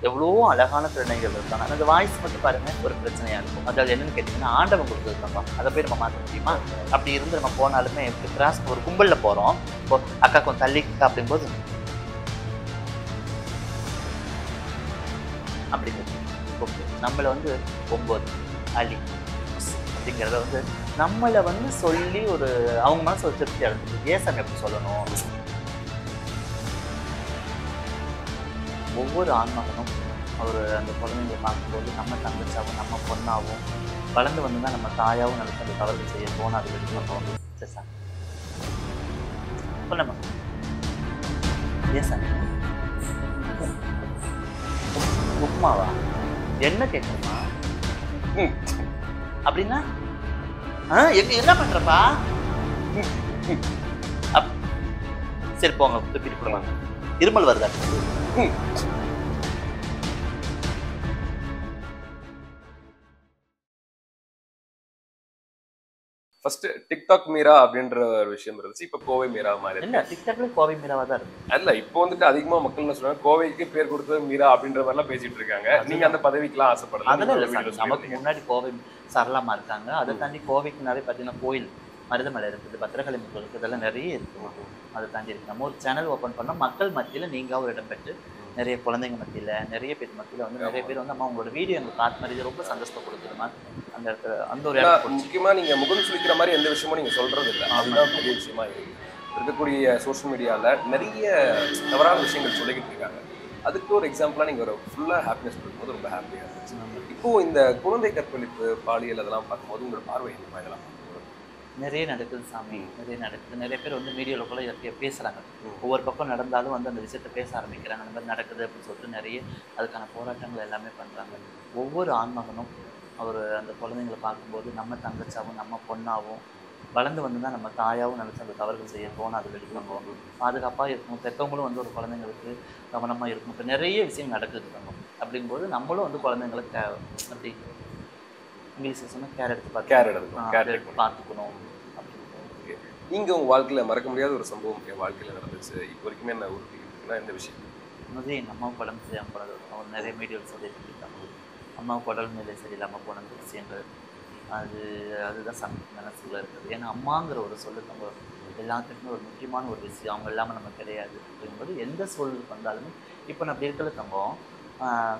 எவ்வளோ அழகான திருநங்கைகள் இருக்காங்க. அந்த வாய்ஸ் மட்டும் பாருங்க ஒரு பிரச்சனையா இருக்கும். அதாவது என்னன்னு கேட்டீங்கன்னா, ஆண்டவன் கொடுத்ததுப்பா, அதை போய் நம்ம மாற்ற முடியுமா? அப்படி இருந்து நம்ம போனாலுமே கிராஸ் ஒரு கும்பல்ல போறோம், இப்போ அக்கா கொஞ்சம் தள்ளிக்கா அப்படிங்கும்போது அப்படிங்கிறது நம்மளை வந்து 9 அலி அப்படிங்கிறத வந்து நம்மளை வந்து சொல்லி ஒரு அவங்க மனசு ஒரு திருப்தி அடைஞ்சிருக்கு. ஏசாமி எப்படி சொல்லணும்? ஒவ்வொரு ஆண்மகனும் அவர் அந்த குழந்தைங்களை பார்க்கும்போது நம்ம தங்கச்சாவும் நம்ம பொண்ணாவும் வளர்ந்து வந்து தான் நம்ம தாயாவும் நினைச்சு அந்த தவறுகள் செய்ய போனால் அது வெளியே போகணும். சரி சார் சொல்லுமா ஏன் சார் உப்புமாவா என்ன கேட்கணுமா? அப்படின்னா என்ன பண்றப்பா? சரி போங்க துப்பிட்டு போடுவாங்க. இருமல் வருதா? ஃபர்ஸ்ட் டிக்டாக் மீரா அப்படின்ற ஒரு விஷயம் இருந்துச்சு. இப்ப கோவை மீரா மாதிரி இல்ல டிக்டாக்ல கோவை மீராவா தான் இருக்கு. அல்ல இப்போ வந்துட்டு அதிகமா மக்கள் என்ன சொல்றாங்க, கோவைக்கு பேர் கொடுத்தது மீரா அப்படின்ற மாதிரி எல்லாம் பேசிட்டு இருக்காங்க. நீங்க அந்த பதவிக்கெல்லாம் ஆசைப்படல? அதெல்லாம் இல்ல சார், நமக்கு முன்னாடி கோவை சரளமா இருக்காங்க. அதை தாண்டி கோவைக்குனாலே பாத்தீங்கன்னா கோயில் மருதமலை இருக்குது, பத்திரகாளி முருகன் இருக்குது, இதெல்லாம் நிறைய இருக்கு. அதை தாண்டி இருக்கு. நம்ம ஒரு சேனல் ஓப்பன் பண்ணோம், மக்கள் மத்தியில நீங்க ஒரு இடம் பெற்று நிறைய குழந்தைங்க மத்தியில நிறைய பேர் மத்தியில வந்து நிறைய பேர் வந்து அம்மா உங்களோட வீடியோ எங்களுக்கு பார்த்து மாதிரி ரொம்ப சந்தோஷத்தை கொடுக்குதுமா. அந்த இடத்துல அந்த ஒரு இடம் முக்கியமா நீங்க முகம் சுளிக்கிற மாதிரி எந்த விஷயமும் நீங்க சொல்றது இல்லை. அதுதான் பெரிய விஷயமா இருக்கு. இருக்கக்கூடிய சோஷியல் மீடியால நிறைய தவறான விஷயங்கள் சொல்லிக்கிட்டு இருக்காங்க. அதுக்கு ஒரு எக்ஸாம்பிளா நீங்க ஒரு ஃபுல்லா ஹாப்பினஸ் கொடுக்கும்போது ரொம்ப ஹாப்பியா இருந்துச்சு. இப்போ இந்த குழந்தை கற்பழிப்பு பாலியல் அதெல்லாம் பார்க்கும்போது உங்களோட பார்வை என்ன இதெல்லாம்? நிறைய நடக்குது சாமி, நிறைய நடக்குது. நிறைய பேர் வந்து மீடியாவில் கூட பேசுகிறாங்க. ஒவ்வொரு பக்கம் நடந்தாலும் வந்து அந்த விஷயத்த பேச ஆரம்பிக்கிறாங்க. அந்த மாதிரி நடக்குது அப்படின்னு சொல்லிட்டு நிறைய அதுக்கான போராட்டங்கள் எல்லாமே பண்ணுறாங்க. ஒவ்வொரு ஆண்மகனும் அவர் அந்த குழந்தைங்களை பார்க்கும்போது நம்ம தங்கச்சாவும் நம்ம பொண்ணாவும் வளர்ந்து வந்து தான் நம்ம தாயாவும் நினச்சி அந்த தவறுகள் செய்ய போனால் அது வெளியே போகணும். பாதுகாப்பாக இருக்கணும். பெற்றவங்களும் வந்து ஒரு குழந்தைங்களுக்கு கவனமாக இருக்கணும். இப்போ நிறைய விஷயம் நடக்குது. அப்படிங்கும்போது நம்மளும் வந்து குழந்தைங்களுக்கு அப்படி இங்கிலீஷ்ல சொன்னா கேர் எடுத்து பார்த்துக்கணும். நீங்க உங்க வாழ்க்கையில மறக்க முடியாத ஒரு சம்பவம் என் வாழ்க்கையில நடந்துச்சு இப்போ வரைக்குமே என்ன உறுத்திக்கிட்டு எந்த விஷயம்? எங்கள் அம்மாவுக்கு உடம்பு சரியாமல் போனது. அவர் நிறைய மீடியாவில் சொல்லியிருக்காங்க. அம்மாவுக்கு உடல் நிலை சரியில்லாமல் போனது விஷயங்கள் அதுதான் மனசுல இருக்குது. ஏன்னா அம்மாங்கிற ஒரு சொல்லு நம்ம எல்லாத்துக்குமே ஒரு முக்கியமான ஒரு விஷயம். அவங்க இல்லாமல் நம்ம கிடையாது அப்படிங்கும்போது எந்த சூழலுக்கு வந்தாலுமே இப்போ நான் அப்படி இருக்கிற தங்கம்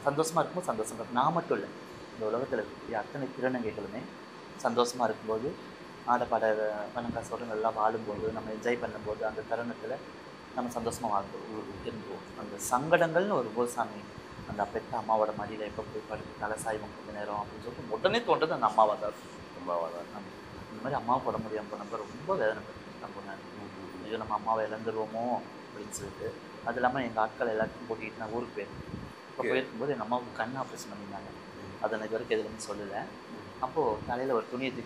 சந்தோஷமா இருக்கும்போது சந்தோஷம் இருக்கும். நான் மட்டும் இல்லை, இந்த உலகத்தில் இருக்கக்கூடிய அத்தனை திருநங்கைகளுமே சந்தோஷமாக இருக்கும்போது ஆடப்பாட பணங்காசோடு நல்லா வாழும்போது நம்ம என்ஜாய் பண்ணும்போது அந்த தருணத்தில் நம்ம சந்தோஷமாக வாழ்ந்துருவோம் இருந்துவோம். அந்த சங்கடங்கள்னு ஒரு கோசாமி அந்த பெற்ற அம்மாவோட மடியில் எப்போ போய் படுத்து தலை சாய்வம் கொஞ்ச நேரம் அப்படின்னு சொல்லிட்டு உடனே தோன்றது அந்த அம்மாவாக தான் இருக்கும். இந்த மாதிரி அம்மாவை போட முடியாமல் போனப்போ ரொம்ப வேதனைப்பட்டு போனேன். ஐயோ நம்ம அம்மாவை இழந்துருவோமோ அப்படின்னு சொல்லிட்டு. அது இல்லாமல் எங்கள் ஆட்கள் எல்லாத்தையும் கூட்டிகிட்டு நான் ஊருக்கு போயிருக்கேன். இப்போ போயிருக்கும்போது எங்கள் அம்மாவுக்கு கண் ஆப்ரேஷன் பண்ணியிருந்தாங்க. அதை நான் இது வரைக்கும் எதுவுமே சொல்லலை. அப்போது தலையில் ஒரு துணியை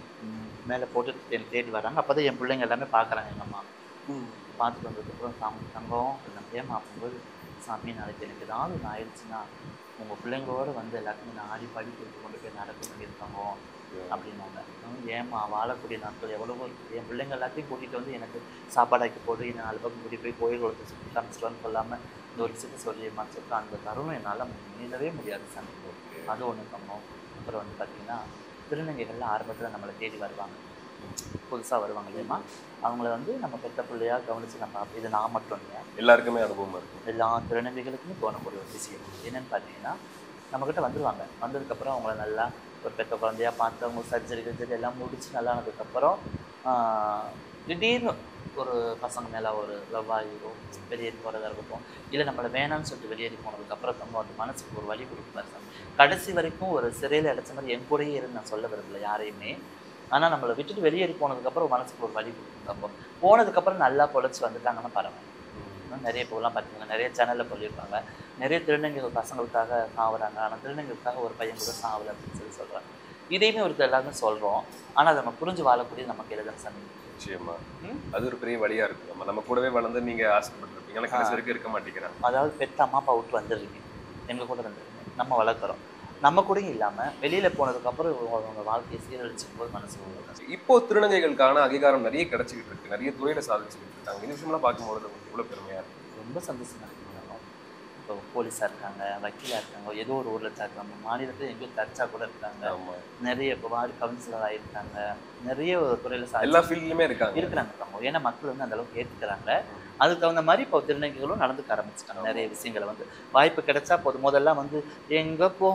மேலே போட்டு எனக்கு தேடி வராங்க. அப்போ தான் என் பிள்ளைங்க எல்லாமே பார்க்குறாங்க. எங்கள் அம்மா பார்த்துட்டு வந்ததுக்கப்புறம் தங்கம் நான் ஏமா அப்படிங்கும்போது, சாமி நாளைக்கு எனக்கு ஏதாவது ஒன்று ஆயிடுச்சுன்னா உங்கள் பிள்ளைங்களோடு வந்து எல்லாத்தையுமே நான் ஆடி பாடி கொடுத்து கொண்டு போய் நடக்க வேண்டியிருக்காங்க அப்படின்னாங்க. ஏமா வாழக்கூடிய நாட்கள் எவ்வளவோ இருக்குது. என் பிள்ளைங்க எல்லாத்தையும் கூட்டிகிட்டு வந்து எனக்கு சாப்பாடாக்கி போட்டு என்னை 4 பக்கம் கூட்டிகிட்டு போய் கோயில் கொடுத்து சுற்றி காமிச்சிட்டு சொல்லாமல் இந்த ஒரு விஷயத்தை சொல்லிடுமான்னு சொல்லிட்டு அந்த தருணம் என்னால் மீளவே முடியாது சாமி. அது ஒன்று தங்கம். அப்புறம் வந்து பார்த்திங்கன்னா திருநங்கைகள்லாம் ஆரம்பத்தில் நம்மளை தேடி வருவாங்க, புதுசாக வருவாங்க இல்லையா, அவங்கள வந்து நம்ம பெற்ற பிள்ளையாக கவனித்து நம்ம இது நான் மட்டும் இல்லையா எல்லாருக்குமே அனுபவமாக இருக்கும். எல்லா திருநங்கைகளுக்குமே தோணக்கூடிய ஒரு விஷயம் என்னென்னு பார்த்தீங்கன்னா, நம்மக்கிட்ட வந்துடுவாங்க. வந்ததுக்கப்புறம் அவங்கள நல்லா ஒரு பெற்ற குழந்தையாக பார்த்து அவங்க சர்ஜரி எல்லாம் முடிச்சு நல்லா ஆனதுக்கப்புறம் திடீர்னு ஒரு பசங்க மேலே ஒரு லவ் ஆகிரும், வெளியேறி போகிறதா இருக்கட்டும், இல்லை நம்மளை வேணான்னு சொல்லிட்டு வெளியேறி போனதுக்கப்புறம் நம்ம அந்த மனசுக்கு ஒரு வழி கொடுப்பாரு சார். கடைசி வரைக்கும் ஒரு சிறையில் அடைச்ச மாதிரி என் கூடயே இருந்து நான் சொல்ல விரும்பல யாரையுமே. ஆனால் நம்மளை விட்டுட்டு வெளியேறி போனதுக்கப்புறம் மனசுக்கு ஒரு வழி கொடுத்துருக்காங்க. போனதுக்கப்புறம் நல்லா பொழைச்சி வந்துட்டாங்கன்னா பரவாயில்ல. நிறைய இப்போலாம் பார்த்தீங்கன்னா நிறைய சேனலில் சொல்லியிருப்பாங்க, நிறைய திருநங்கைகள் பசங்களுக்காக சாவுறாங்க, ஆனால் திருநங்கைகளுக்காக ஒரு பையன் கூட சாவலை அப்படின்னு சொல்லி சொல்கிறாங்க. இதையுமே ஒரு எல்லாருமே சொல்கிறோம், ஆனால் அதை நம்ம புரிஞ்சு வாழக்கூடியது நமக்கு எழுதுன்னு சாமி. நிச்சயமா அது ஒரு பெரிய வழியா இருக்கு. நம்ம கூடவே வளர்ந்து நீங்க ஆசைப்பட்டிருப்பீங்க, எனக்கு கடைசி வரைக்கும் இருக்க மாட்டேங்கிறாங்க. அதாவது பெற்ற அம்மா அப்பா விட்டு வந்துடுறீங்க, எங்கள் கூட வந்துடுறீங்க, நம்ம வளர்க்குறோம், நம்ம கூட இல்லாமல் வெளியில் போனதுக்கப்புறம் அவங்க வாழ்க்கையை சீரழிச்சுக்கும் போது மனசு. இப்போ திருநங்கைகளுக்கான அங்கீகாரம் நிறைய கிடைச்சிக்கிட்டு இருக்கு, நிறைய துறையில சாதிச்சுக்கிட்டு இருக்காங்க. இந்த விஷயம்லாம் பார்க்கும்போது உங்களுக்கு இவ்வளோ பெருமையா இருக்கு. ரொம்ப சந்தோஷமா இருக்கு. இப்போ போலீஸாக இருக்காங்க, வக்கீலாக இருக்காங்க, ஏதோ ஒரு ஊரில் இருக்காங்க, மாநிலத்தில் எங்கேயோ தர்ச்சா கூட இருக்காங்க, நிறைய இப்போ வார்டு கவுன்சிலர் ஆகிருக்காங்க, நிறைய துறையில் எல்லா ஃபீல்ட்லையுமே இருக்கிறாங்க. ஏன்னா மக்கள் வந்து அந்த அளவுக்கு ஏற்றுக்கிறாங்க. அதுக்கு தகுந்த மாதிரி இப்போ திருநங்கைகளும் நடந்துக்க ஆரம்பிச்சிட்டாங்க. நிறைய விஷயங்களை வந்து வாய்ப்பு கிடைச்சா போதும். முதல்லாம் வந்து எங்கே போ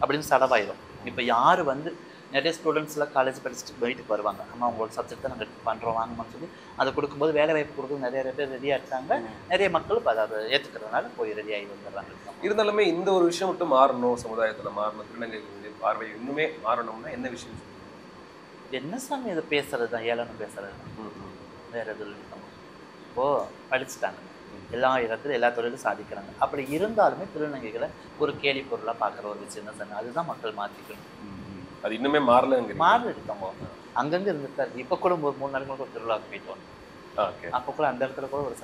அப்படின்னு சடவாயிடும். இப்போ யார் வந்து நிறைய ஸ்டூடெண்ட்ஸ்லாம் காலேஜ் படிச்சுட்டு வீட்டுக்கு வருவாங்க, அம்மா உங்களோட சப்ஜெக்ட் தான் நாங்கள் பண்ணுறோம் வாங்கம்மான்னு சொல்லி அதை கொடுக்கும்போது வேலை வாய்ப்பு கொடுக்குறது நிறைய பேர் ரெடியாக இருக்காங்க. நிறைய மக்கள் இப்போ அதை ஏற்றுக்கிறதுனால போய் ரெடியாகி வந்துடுறாங்க. இருந்தாலுமே இந்த ஒரு விஷயம் மட்டும் மாறணும், சமுதாயத்தில் மாறணும், திருநங்கைகளுடைய பார்வை இன்னுமே மாறணும்னா என்ன விஷயம்? என்ன சாமி இதை பேசுறது தான், ஏளனம் பேசுறது தான், வேற எதுவும் இல்லை. இப்போது படிச்சுட்டாங்க, எல்லா இடத்துல எல்லா தொழிலும் சாதிக்கிறாங்க. அப்படி இருந்தாலுமே திருநங்கைகளை ஒரு கேலி பொருளாக பார்க்குற ஒரு விஷயம் தான் சார். அதுதான் மக்கள் மாற்றிக்கணும். அது இன்னுமே மாறலங்க. மாறிடுக்காங்க, அங்கங்கே இருந்துட்டாரு. இப்போ கூட ஒரு 3 நாளுக்கு ஒரு திருவிழாவுக்கு போயிட்டு வந்தோம். அப்போ கூட அந்த இடத்துல கூட ஒரு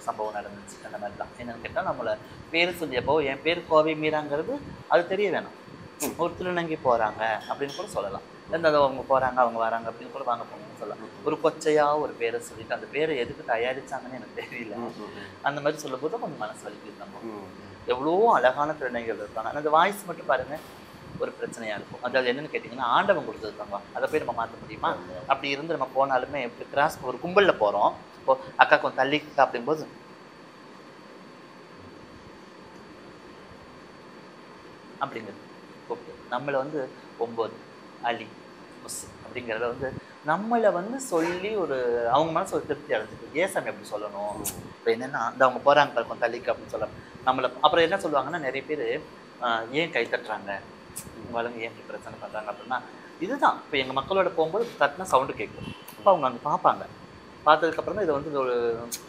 சம்பவம் நடந்துச்சு. அந்த மாதிரி தான். என்னன்னு கேட்டால் நம்மளை பேர் சொல்லியப்போ என் பேர் கோவை மீராங்கிறது அது தெரிய வேணும். ஒரு திருநங்கை போகிறாங்க அப்படின்னு கூட சொல்லலாம். எந்த அவங்க போகிறாங்க அவங்க வராங்க அப்படின்னு கூட வாங்க போகணும்னு சொல்லலாம். ஒரு கொச்சையாக ஒரு பேரை சொல்லிட்டு அந்த பேரை எதுக்கு தயாரிச்சாங்கன்னு எனக்கு தெரியல. அந்த மாதிரி சொல்லும்போது கொஞ்சம் மனசு வலிக்குது. எவ்வளோ அழகான திருநங்கைகள் இருக்காங்க. அந்த வாய்ஸ் மட்டும் பாருங்க ஒரு பிரச்சனையாக இருக்கும். அதாவது என்னென்னு கேட்டிங்கன்னா, ஆண்டவன் கொடுத்தது தாங்க, அதை போய் நம்ம மாற்ற முடியுமா? அப்படி இருந்து நம்ம போனாலுமே எப்படி கிராஸ் ஒரு கும்பலில் போகிறோம், இப்போ அக்கா கொஞ்சம் தள்ளிக்கா அப்படிங்கும்போது அப்படிங்கிறது கூப்பிட்டு நம்மளை வந்து 9 அலி முஸ் அப்படிங்கிறத வந்து நம்மளை வந்து சொல்லி ஒரு அவங்க மனசு ஒரு திருப்தி அடைஞ்சிட்டு, ஏசாமி அப்படி சொல்லணும். இப்போ என்னென்னா அந்த அவங்க போகிறாங்க கொஞ்சம் தள்ளிக்கா அப்படின்னு சொல்ல நம்மளை அப்புறம் என்ன சொல்லுவாங்கன்னா, நிறைய பேர் ஏன் கை தட்டுறாங்க, உங்களுங்க ஏன் இப்படி பிரச்சனை பண்ணுறாங்க அப்படின்னா இதுதான். இப்போ எங்கள் மக்களோட போகும்போது தட்டினா சவுண்டு கேட்கும். அப்போ அவங்க அங்கே பார்ப்பாங்க. பார்த்ததுக்கப்புறம் தான் இதை வந்து ஒரு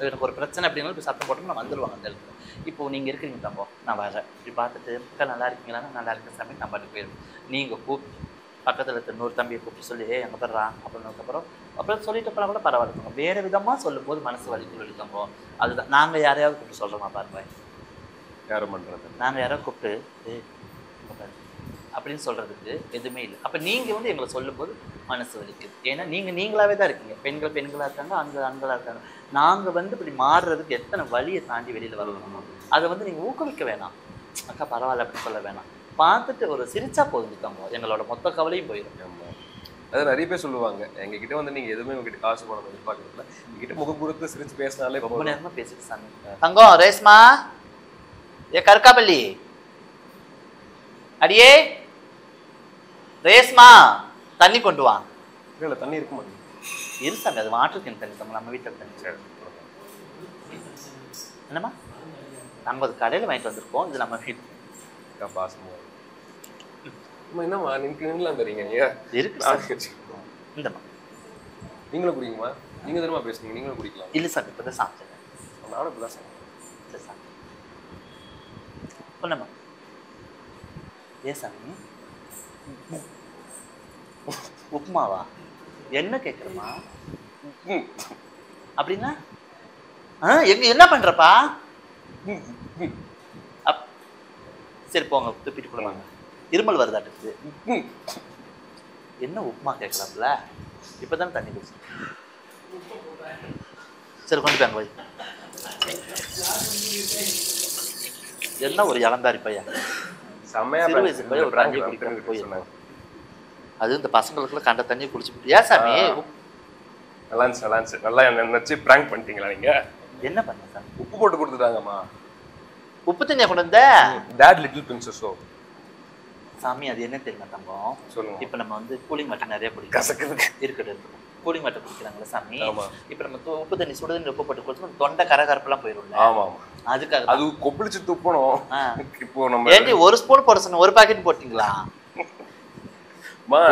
எனக்கு ஒரு பிரச்சனை அப்படின்னாலும் இப்போ சத்தம் போட்டோம்னா நான் வந்துடுவாங்க அந்த இடத்துல. இப்போது நீங்கள் இருக்கிறீங்க தம்போ, நான் வரேன், இப்படி பார்த்துட்டு அக்கா நல்லா இருக்கீங்களான்னா நல்லா இருக்க சாமி நான் பாட்டு போயிடும். நீங்கள் கூப்பிட்டு பக்கத்தில் இருக்க இன்னொரு தம்பியை கூப்பிட்டு சொல்லி எங்கே படுறா அப்புறம் சொல்லிட்டு போனால் கூட பரவாயில்லைங்க. வேறு விதமாக சொல்லும்போது மனசு வலித்தம்போ. அதுதான் நாங்கள் யாரையாவது கூப்பிட்டு சொல்கிறோமா பாருங்க, யாரும் பண்ணுறது நாங்கள் யாராவது கூப்பிட்டு அப்படின்னு சொல்கிறதுக்கு எதுவுமே இல்லை. அப்போ நீங்கள் வந்து எங்களை சொல்லும்போது மனசு வலிக்குது. ஏன்னா நீங்களாகவே தான் இருக்கீங்க. பெண்களாக இருக்காங்க, ஆண்களாக இருக்காங்க. நாங்கள் வந்து இப்படி மாறுறதுக்கு எத்தனை வழியை தாண்டி வெளியில் வரணும். அதை வந்து நீங்கள் ஊக்குவிக்க வேணாம். அக்கா பரவாயில்ல அப்படின்னு சொல்ல வேணாம். பார்த்துட்டு ஒரு சிரிச்சா போதுங்க, எங்களோட மொத்த கவலையும் போயிடும். அது நிறைய பேர் சொல்லுவாங்க, எங்ககிட்ட வந்து நீங்கள் எதுவுமே உங்ககிட்ட காசு பணம் எதிர்பார்க்கறதுல எங்ககிட்ட முகம் கொடுத்து சிரிச்சு பேசினாலே ரொம்ப நேரமாக பேசிட்டு சாமி. தங்கம் ரேஸ்மா ஏ கற்காப்பள்ளி அடியே ரேஸ்மா தண்ணி கொண்டு வா. இல்லை தண்ணி இருக்குமா? இரு சாமி, அது வாட்டர் கேன் தண்ணி தங்க, நம்ம வீட்டில் தண்ணி. சரி என்னம்மா நாங்கள் அது கடையில் வாங்கிட்டு வந்திருக்கோம், இது நம்ம வீட்டு பாசமா. என்னம்மா நீங்களாம் தெரியுங்க இருக்கு இந்தம்மா நீங்களும் குடிங்கம்மா. நீங்கள் தானமா பேசுனீங்க, நீங்களும் குடிக்கலாம். இல்லை சாமி இப்போ தான் சாப்பிட்டேன். நானும் இப்போ தான் சாப்பிட்டேன். சரி சாமி பண்ணம்மா. ஏன் சாமி உப்புமாவா? என்ன கேட்குறமா அப்படின்னா என்ன பண்றப்பா? சரி போங்க துப்பிட்டு கொடுவாங்க. இருமல் வருதாட்டு. என்ன உப்புமா கேட்கலாம்ல? இப்பதான் தண்ணி குடிச்சு. சரி கொண்டு போங்க போய். என்ன ஒரு இளந்தாரி பையன், அது இந்த பசங்களுக்குள்ள கண்ட தண்ணி குடிச்சு. ஏன் சாமி நல்லா நினைச்சு பிராங்க் பண்ணிட்டீங்களா நீங்க? என்ன பண்ண சார்? உப்பு போட்டு கொடுத்துட்டாங்கம்மா. உப்பு தண்ணியா கொண்டு வந்த? Dad little princess so. சாமி அது என்ன தெரியுமா தங்கம்? சொல்லுங்க. இப்ப நம்ம வந்து கூலிங் வாட்டர் நிறைய குடிக்கிறோம். இருக்கட்டும், கூலிங் வாட்டர் குடிக்கிறாங்களா சாமி? இப்ப நம்ம உப்பு தண்ணி சுடு தண்ணி உப்பு போட்டு குடிச்சோம் தொண்டை கரகரப்பெல்லாம் போயிடும். ஆமா ஆமா, அதுக்காக அது கொப்பளிச்சு துப்பணும். இப்போ நம்ம ஏண்டி ஒரு ஸ்பூன் போட சொன்ன, ஒரு பாக்கெட் போட்டீங்களா?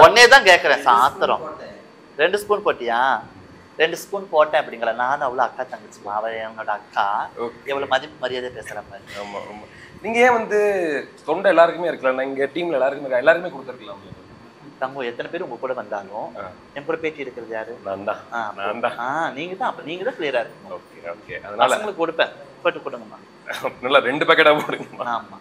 ஒன்னே தான் கேட்கறேன். சாத்திரம் 2 ஸ்பூன் போட்டியா? 2 ஸ்பூன் போட்டேன் அப்படிங்கிற. நானும் அவ்வளோ அக்கா தங்கச்சிமா, அவள் என்னோட அக்கா. எவ்வளோ மதிப்பு மரியாதை பேசுகிறப்ப. ஆமா ஆமா. நீங்க ஏன் வந்து தொண்டை எல்லாருக்குமே இருக்கலாம், இங்க டீம்ல எல்லாருக்குமே கொடுத்துருக்கலாம். தங்கம் எத்தனை பேர் உங்க கூட வந்தாலும் என் கூட பேட்டி எடுக்கிறது யாரு? நான் தான். நீங்க தான். அப்ப நீங்க தான் கிளியரா இருக்கும். Okay okay. அதனால உங்களுக்கு கொடுப்பேன், போட்டு கொடுங்கம்மா. நல்லா 2 பேக்கெட்டா போடுங்கம்மா. ஆமா.